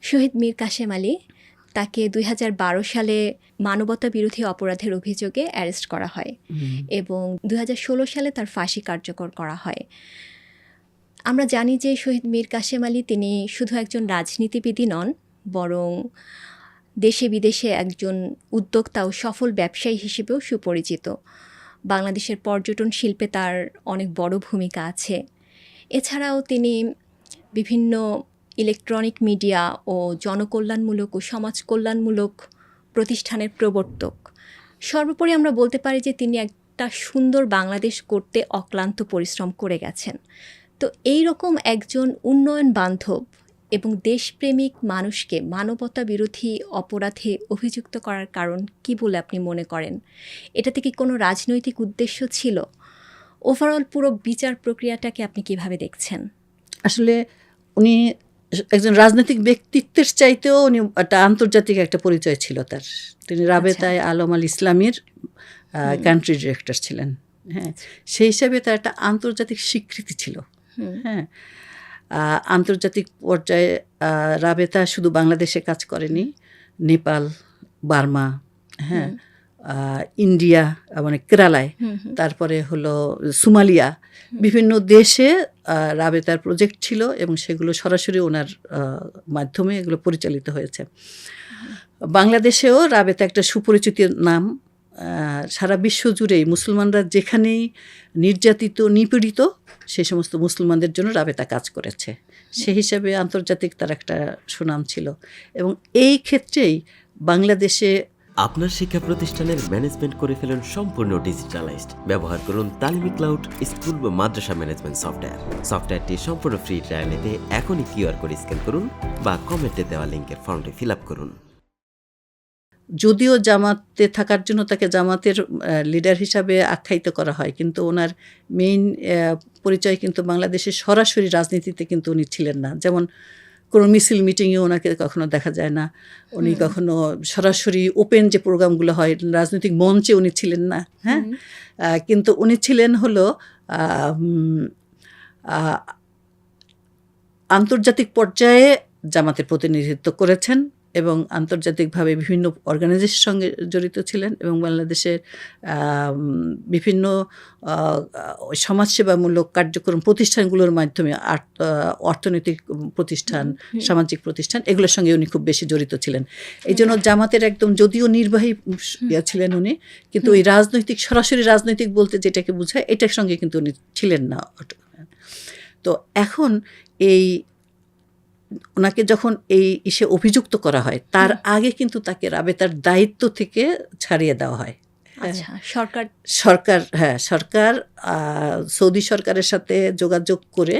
শহীদ মীর কাসেম আলী, তাকে ২০১২ সালে মানবতা বিরোধী অপরাধের অভিযোগে অ্যারেস্ট করা হয় এবং ২০১৬ সালে তার ফাঁসি কার্যকর করা হয়। আমরা জানি যে শহীদ মীর কাসেম আলী তিনি শুধু একজন রাজনীতিবিদই নন, বরং দেশে বিদেশে একজন উদ্যোক্তা ও সফল ব্যবসায়ী হিসেবেও সুপরিচিত। বাংলাদেশের পর্যটন শিল্পে তার অনেক বড় ভূমিকা আছে। এছাড়াও তিনি বিভিন্ন ইলেকট্রনিক মিডিয়া ও জনকল্যাণমূলক ও সমাজ কল্যাণমূলক প্রতিষ্ঠানের প্রবর্তক। সর্বোপরি আমরা বলতে পারি যে তিনি একটা সুন্দর বাংলাদেশ গড়তে অক্লান্ত পরিশ্রম করে গেছেন। তো এই রকম একজন উন্নয়ন বান্ধব এবং দেশপ্রেমিক মানুষকে মানবতা বিরোধী অপরাধে অভিযুক্ত করার কারণ কি বলে আপনি মনে করেন? এটাতে কি কোনো রাজনৈতিক উদ্দেশ্য ছিল? ওভারঅল পুরো বিচার প্রক্রিয়াটাকে আপনি কিভাবে দেখছেন? আসলে উনি একজন রাজনৈতিক ব্যক্তিত্বের চাইতেও উনি একটা আন্তর্জাতিক একটা পরিচয় ছিল তার। তিনি রাবেতায় আলম আল ইসলামীর কান্ট্রি ডিরেক্টর ছিলেন। হ্যাঁ, সেই হিসাবে তার একটা আন্তর্জাতিক স্বীকৃতি ছিল। হ্যাঁ, আন্তর্জাতিক পর্যায়ে রাবেতা শুধু বাংলাদেশে কাজ করেনি, নেপাল, বার্মা, হ্যাঁ, ইন্ডিয়া মানে কেরালায়, তারপরে হলো সোমালিয়া, বিভিন্ন দেশে রাবেতার প্রজেক্ট ছিল এবং সেগুলো সরাসরি ওনার মাধ্যমে এগুলো পরিচালিত হয়েছে। বাংলাদেশেও রাবেতা একটা সুপরিচিত নাম। সারা বিশ্ব জুড়েই মুসলমানরা যেখানেই নির্যাতিত নিপীড়িত সেই সমস্ত মুসলমানদের জন্য রাবেতা কাজ করেছে। সেই হিসাবে আন্তর্জাতিক তার একটা সুনাম ছিল এবং এই ক্ষেত্রেই বাংলাদেশে আপনার শিক্ষা প্রতিষ্ঠানের ম্যানেজমেন্ট করে ফেলুন সম্পূর্ণ ডিজিটালাইজড। ব্যবহার করুন তালমি ক্লাউড স্কুল বা মাদ্রাসা ম্যানেজমেন্ট সফটওয়্যার। সফটওয়্যারটি সম্পূর্ণ ফ্রি ট্রায়াল নিতে এখনই কিউআর কোড স্ক্যান করুন বা কমেন্টে দেওয়া লিঙ্কের ফর্মটি ফিল আপ করুন। যদিও জামাতে থাকার জন্য তাকে জামাতের লিডার হিসাবে আখ্যায়িত করা হয়, কিন্তু ওনার মেইন পরিচয় কিন্তু বাংলাদেশের সরাসরি রাজনীতিতে কিন্তু উনি ছিলেন না। যেমন কোনো মিছিল মিটিংয়ে ওনাকে কখনো দেখা যায় না, উনি কখনো সরাসরি ওপেন যে প্রোগ্রামগুলো হয় রাজনৈতিক মঞ্চে উনি ছিলেন না। হ্যাঁ, কিন্তু উনি ছিলেন হলো আন্তর্জাতিক পর্যায়ে জামাতের প্রতিনিধিত্ব করেছেন এবং আন্তর্জাতিকভাবে বিভিন্ন অর্গানাইজেশনের সঙ্গে জড়িত ছিলেন এবং বাংলাদেশের বিভিন্ন সমাজসেবামূলক কার্যক্রম প্রতিষ্ঠানগুলোর মাধ্যমে অর্থনৈতিক প্রতিষ্ঠান, সামাজিক প্রতিষ্ঠান এগুলোর সঙ্গে উনি খুব বেশি জড়িত ছিলেন। এই জন্য জামাতের একদম যদিও নির্বাহী ছিলেন উনি, কিন্তু ওই রাজনৈতিক সরাসরি রাজনৈতিক বলতে যেটাকে বোঝায় এটার সঙ্গে কিন্তু উনি ছিলেন না। তো এখন ওনাকে যখন এই ইসে অভিযুক্ত করা হয় তার আগে কিন্তু তাকে রাবেতার দায়িত্ব থেকে ছাড়িয়ে দেওয়া হয়। সরকার সৌদি সরকারের সাথে যোগাযোগ করে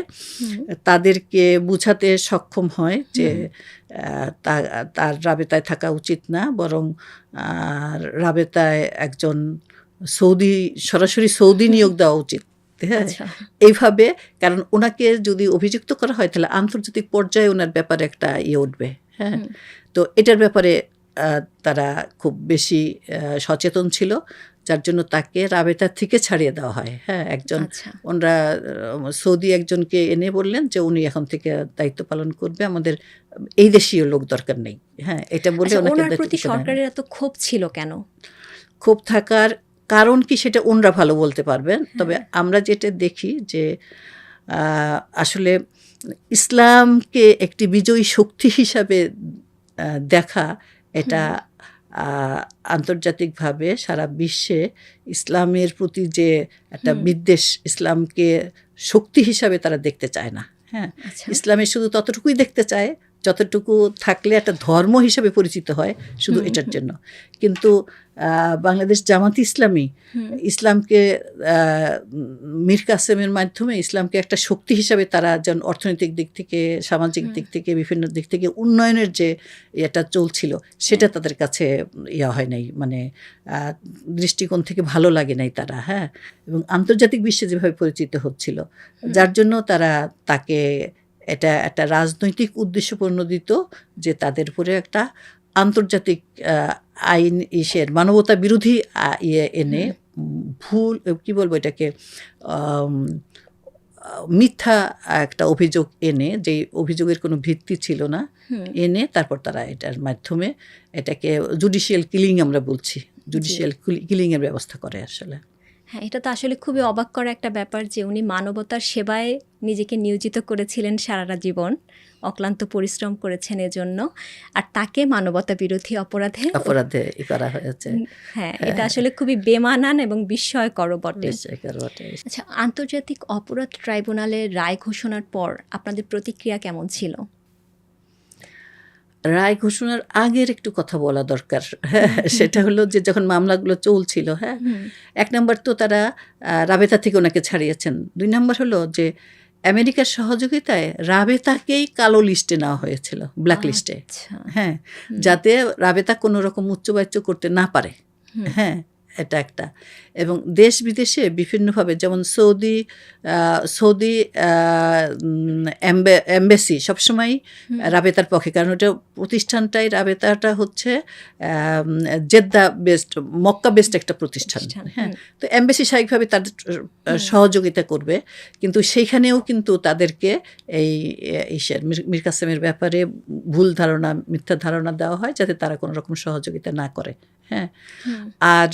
তাদেরকে বুঝাতে সক্ষম হয় যে তার রাবেতায় থাকা উচিত না, বরং রাবেতায় একজন সরাসরি সৌদি নিয়োগ দেওয়া উচিত। হ্যাঁ, এইভাবে, কারণ ওনাকে যদি অভিযুক্ত করা হয় তাহলে আন্তর্জাতিক পর্যায়ে ওনার ব্যাপারে একটা উঠবে। হ্যাঁ, তো এটার ব্যাপারে তারা খুব বেশি সচেতন ছিল, যার জন্য তাকে রাবেতা থেকে ছাড়িয়ে দেওয়া হয়। হ্যাঁ, ওনারা সৌদি একজনকে এনে বললেন যে উনি এখন থেকে দায়িত্ব পালন করবে, আমাদের এই দেশীয় লোক দরকার নেই। হ্যাঁ, এটা বলে ওনার প্রতি সরকারের এত ক্ষোভ ছিল কেন? ক্ষোভ থাকার কারণ কি সেটা ওনরা ভালো বলতে পারবেন, তবে আমরা যেটা দেখি যে আসলে ইসলামকে একটি বিজয়ী শক্তি হিসাবে দেখা, এটা আন্তর্জাতিকভাবে সারা বিশ্বে ইসলামের প্রতি যে একটা বিদ্বেষ, ইসলামকে শক্তি হিসাবে তারা দেখতে চায় না। হ্যাঁ, ইসলামের শুধু ততটুকুই দেখতে চায় যতটুকু থাকলে একটা ধর্ম হিসাবে পরিচিত হয়, শুধু এটার জন্য। কিন্তু বাংলাদেশ জামাত ইসলামী ইসলামকে মীর কাসেমের মাধ্যমে ইসলামকে একটা শক্তি হিসাবে তারা যেন অর্থনৈতিক দিক থেকে, সামাজিক দিক থেকে, বিভিন্ন দিক থেকে উন্নয়নের যে এটা চলছিল সেটা তাদের কাছে হয় নাই, মানে দৃষ্টিকোণ থেকে ভালো লাগে নাই তারা। হ্যাঁ, এবং আন্তর্জাতিক বিশ্বে যেভাবে পরিচিত হচ্ছিল, যার জন্য তারা তাকে এটা একটা রাজনৈতিক উদ্দেশ্য প্রণোদিত যে তাদের উপরে একটা আন্তর্জাতিক আইন মানবতা বিরোধী এনে ভুল কি বলবো এটাকে মিথ্যা একটা অভিযোগ এনে, যে অভিযোগের কোনো ভিত্তি ছিল না, এনে তারপর তারা এটার মাধ্যমে এটাকে জুডিশিয়াল কিলিং আমরা বলছি, জুডিশিয়াল কিলিংয়ের ব্যবস্থা করে আসলে। হ্যাঁ, এটা তো আসলে খুবই অবাক করা একটা ব্যাপার যে উনি মানবতার সেবায় নিজেকে নিয়োজিত করেছিলেন সারাটা জীবন, অক্লান্ত পরিশ্রম করেছেন এজন্য, আর তাকে মানবতা বিরোধী অপরাধে করা হয়েছে। হ্যাঁ, এটা আসলে খুবই বেমানান এবং বিস্ময়কর বটে। আচ্ছা, আন্তর্জাতিক অপরাধ ট্রাইব্যুনালের রায় ঘোষণার পর আপনাদের প্রতিক্রিয়া কেমন ছিল? রায় ঘোষণার আগের একটু কথা বলা দরকার। হ্যাঁ, সেটা হলো যে যখন মামলাগুলো চলছিল, হ্যাঁ, 1 নম্বর তো তারা রাবেতা থেকে ওনাকে ছাড়িয়েছেন। 2 নম্বর হলো যে আমেরিকার সহযোগিতায় রাবেতাকেই কালো লিস্টে নেওয়া হয়েছিল, ব্ল্যাক লিস্টে। হ্যাঁ, যাতে রাবেতা কোনো রকম উচ্চবাচ্য করতে না পারে। হ্যাঁ, এটা একটা। এবং দেশ বিদেশে বিভিন্নভাবে, যেমন সৌদি এমবেসি সবসময় রাবেতার পক্ষে, কারণ ওটা প্রতিষ্ঠানটাই, রাবেতাটা হচ্ছে জেদ্দা বেস্ট, মক্কা বেস্ট একটা প্রতিষ্ঠান। হ্যাঁ, তো এমবেসি স্বাভাবিকভাবে তাদের সহযোগিতা করবে, কিন্তু সেইখানেও কিন্তু তাদেরকে এই মীর কাসেমের ব্যাপারে ভুল ধারণা, মিথ্যা ধারণা দেওয়া হয়, যাতে তারা কোনো রকম সহযোগিতা না করে। হ্যাঁ, আর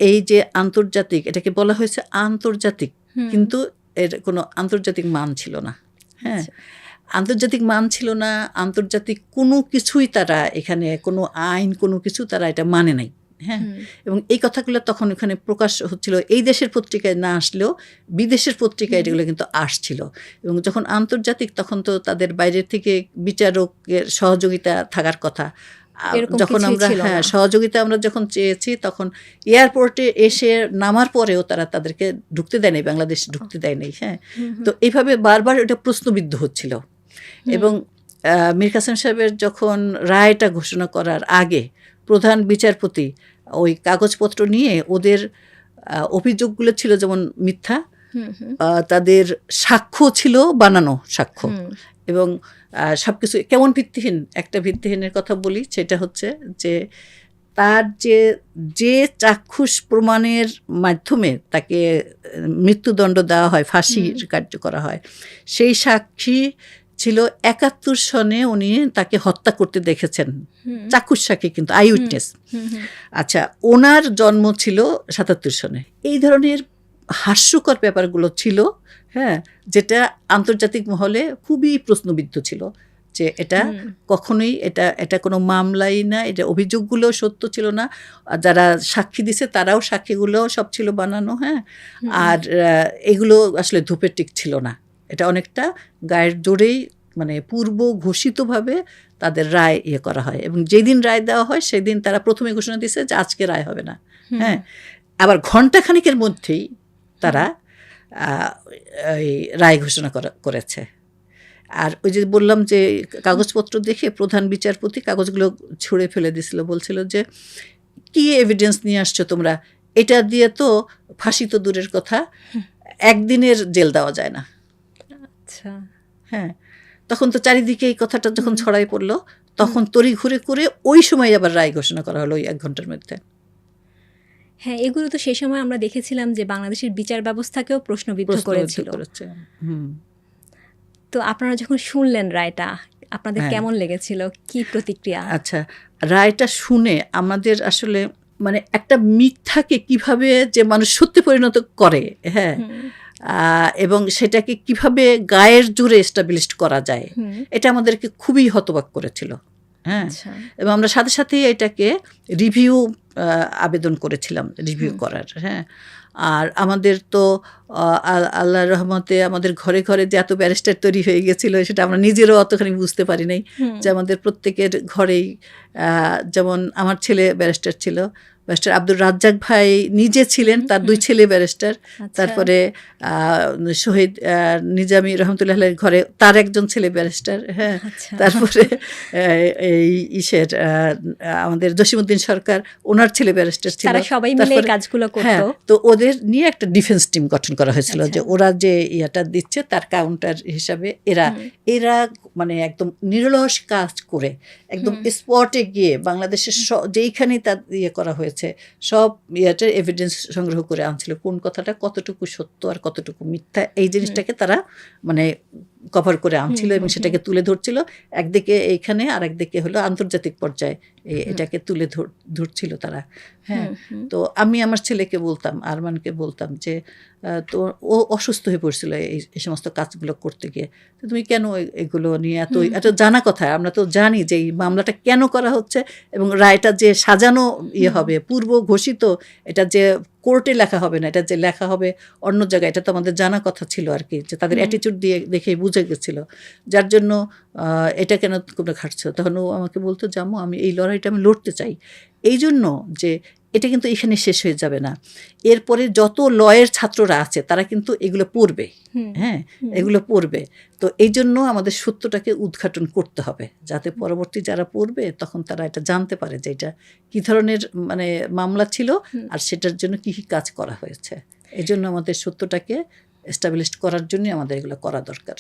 এই যে আন্তর্জাতিক, এটাকে বলা হয়েছে আন্তর্জাতিক, কিন্তু এর কোনো আন্তর্জাতিক মান ছিল না। হ্যাঁ, আন্তর্জাতিক মান ছিল না, আন্তর্জাতিক কোনো কিছুই তারা এখানে, কোনো আইন, কোনো কিছু তারা এটা মানে নাই। হ্যাঁ, এবং এই কথাগুলো তখন এখানে প্রকাশ হচ্ছিল, এই দেশের পত্রিকায় না আসলেও বিদেশের পত্রিকায় এগুলো কিন্তু আসছিল। এবং যখন আন্তর্জাতিক, তখন তো তাদের বাইরের থেকে বিচারকের সহযোগিতা থাকার কথা। যখন আমরা সহযোগিতা আমরা যখন চেয়েছি, তখন এয়ারপোর্টে এসে নামার পরেও তারা তাদেরকে ঢুকতে দেয় নাই, বাংলাদেশে ঢুকতে দেয় নাই। হ্যাঁ, তো এইভাবে বারবার এটা প্রশ্নবিদ্ধ হচ্ছিল। এবং মীর কাসেম সাহেবের যখন রায়টা ঘোষণা করার আগে প্রধান বিচারপতি ওই কাগজপত্র নিয়ে, ওদের অভিযোগগুলো ছিল যেমন মিথ্যা, তাদের সাক্ষ্য ছিল বানানো সাক্ষ্য, এবং সব কিছু কেমন ভিত্তিহীন। একটা ভিত্তিহীনের কথা বলি, সেটা হচ্ছে যে তার যে চাক্ষুষ প্রমাণের মাধ্যমে তাকে মৃত্যুদণ্ড দেওয়া হয়, ফাঁসির কার্য করা হয়, সেই সাক্ষী ছিল 71 সনে উনি তাকে হত্যা করতে দেখেছেন, চাক্ষুষ সাক্ষী, কিন্তু আই উইটনেস। আচ্ছা, ওনার জন্ম ছিল 77 সনে। এই ধরনের হাস্যকর ব্যাপারগুলো ছিল। হ্যাঁ, যেটা আন্তর্জাতিক মহলে খুবই প্রশ্নবিদ্ধ ছিল, যে এটা কখনোই এটা কোনো মামলাই না, এটা অভিযোগগুলো সত্য ছিল না, যারা সাক্ষী দিছে তারাও সাক্ষীগুলো সব ছিল বানানো। হ্যাঁ, আর এগুলো আসলে ধূপের টিক ছিল না। এটা অনেকটা গায়ের জোরেই, মানে পূর্ব ঘোষিতভাবে তাদের রায় করা হয়, এবং যেদিন রায় দেওয়া হয় সেদিন তারা প্রথমে ঘোষণা দিছে যে আজকে রায় হবে না। হ্যাঁ, আবার ঘণ্টাখানিকের মধ্যেই তারা এই রায় ঘোষণা করেছে। আর ওই যে বললাম যে কাগজপত্র দেখে প্রধান বিচারপতি কাগজগুলো ছুঁড়ে ফেলে দিছিল, বলছিল যে কি এভিডেন্স নিয়ে আসছো তোমরা, এটা দিয়ে তো ফাঁসি তো দূরের কথা, 1 দিনের জেল দেওয়া যায় না। আচ্ছা, হ্যাঁ, তখন তো চারিদিকে এই কথাটা যখন ছড়াই পড়লো, তখন তড়ি ঘুরে করে ওই সময় আবার রায় ঘোষণা করা হলো ওই 1 ঘন্টার মধ্যে। হ্যাঁ, এগুলো তো সেই সময় আমরা দেখেছিলাম যে বাংলাদেশের বিচার ব্যবস্থাকেও প্রশ্নবিদ্ধ করেছিল। তো আপনারা যখন শুনলেন রায়টা, আপনাদের কেমন লেগেছিল, কি প্রতিক্রিয়া? আচ্ছা, রায়টা শুনে আমাদের আসলে, মানে একটা মিথ্যাকে কিভাবে যে মানুষ সত্যি পরিণত করে, হ্যাঁ, এবং সেটাকে কিভাবে গায়ের জোরে এস্টাবলিশ করা যায়, এটা আমাদেরকে খুবই হতবাক করেছিল। হ্যাঁ, এবং আমরা সাথে সাথে এটাকে রিভিউ আবেদন করেছিলাম, রিভিউ করার। হ্যাঁ, আর আমাদের তো আল্লাহর রহমতে আমাদের ঘরে ঘরে যে এত ব্যারিস্টার তৈরি হয়ে গেছিলো, সেটা আমরা নিজেরও অতখানি বুঝতে পারি নাই, যে আমাদের প্রত্যেকের ঘরেই, যেমন আমার ছেলে ব্যারিস্টার ছিল, ব্যারিস্টার আব্দুর রাজ্জাক ভাই নিজে ছিলেন, তার 2 ছেলে ব্যারিস্টার। তারপরে শহীদ নিজামী রহমতুল্লাহ ঘরে তার একজন ছেলে ব্যারিস্টার। হ্যাঁ, তারপরে এই আমাদের জসিমউদ্দিন সরকার, ওনার ছেলে ব্যারিস্টার ছিল। সবাই মিলে কাজগুলো করতো। তো ওদের নিয়ে একটা ডিফেন্স টিম গঠন করা হয়েছিল, যে ওরা যে ইয়েটা দিচ্ছে তার কাউন্টার হিসাবে এরা মানে একদম নিরলস কাজ করে, একদম স্পটে গিয়ে বাংলাদেশের যেইখানেই তার করা হয়েছে হয়েছে, সব ইয়াটার এভিডেন্স সংগ্রহ করে আনছিল, কোন কথাটা কতটুকু সত্য আর কতটুকু মিথ্যা, এই জিনিসটাকে তারা মানে কভার করে আনছিল এবং সেটাকে তুলে ধরছিল একদিকে এইখানে, আর একদিকে হলো আন্তর্জাতিক পর্যায়ে এটাকে তুলে ধরছিল তারা। হ্যাঁ, তো আমি আমার ছেলেকে বলতাম, আরমানকে বলতাম যে তো ও অসুস্থ হয়ে পড়ছিল এই সমস্ত কাজগুলো করতে গিয়ে, তো তুমি কেন এগুলো নিয়ে এত জানা কথা, আমরা তো জানি যে এই মামলাটা কেন করা হচ্ছে এবং রায়টা যে সাজানো হবে, পূর্ব ঘোষিত, এটা যে কোর্টে লেখা হবে না, এটা যে লেখা হবে অন্য জায়গায়, এটা তো আমাদের জানা কথা ছিল আর কি, যে তাদের অ্যাটিটিউড দিয়ে দেখেই বুঝে গেছিল, যার জন্য এটা কেন তোমরা খাটছো। তখন ও আমাকে বলতো, জামু আমি এই লড়াইটা আমি লড়তে চাই, এই জন্য যে এটা কিন্তু এখানে শেষ হয়ে যাবে না, এরপরে যত লয়ের ছাত্ররা আছে তারা কিন্তু এগুলো পড়বে, হ্যাঁ এগুলো পড়বে, তো এই জন্য আমাদের সত্যটাকে উদ্ঘাটন করতে হবে, যাতে পরবর্তী যারা পড়বে তখন তারা এটা জানতে পারে যে এটা কী ধরনের মানে মামলা ছিল আর সেটার জন্য কী কী কাজ করা হয়েছে। এই জন্য আমাদের সত্যটাকে এস্টাবলিশ করার জন্য আমাদের এগুলো করা দরকার।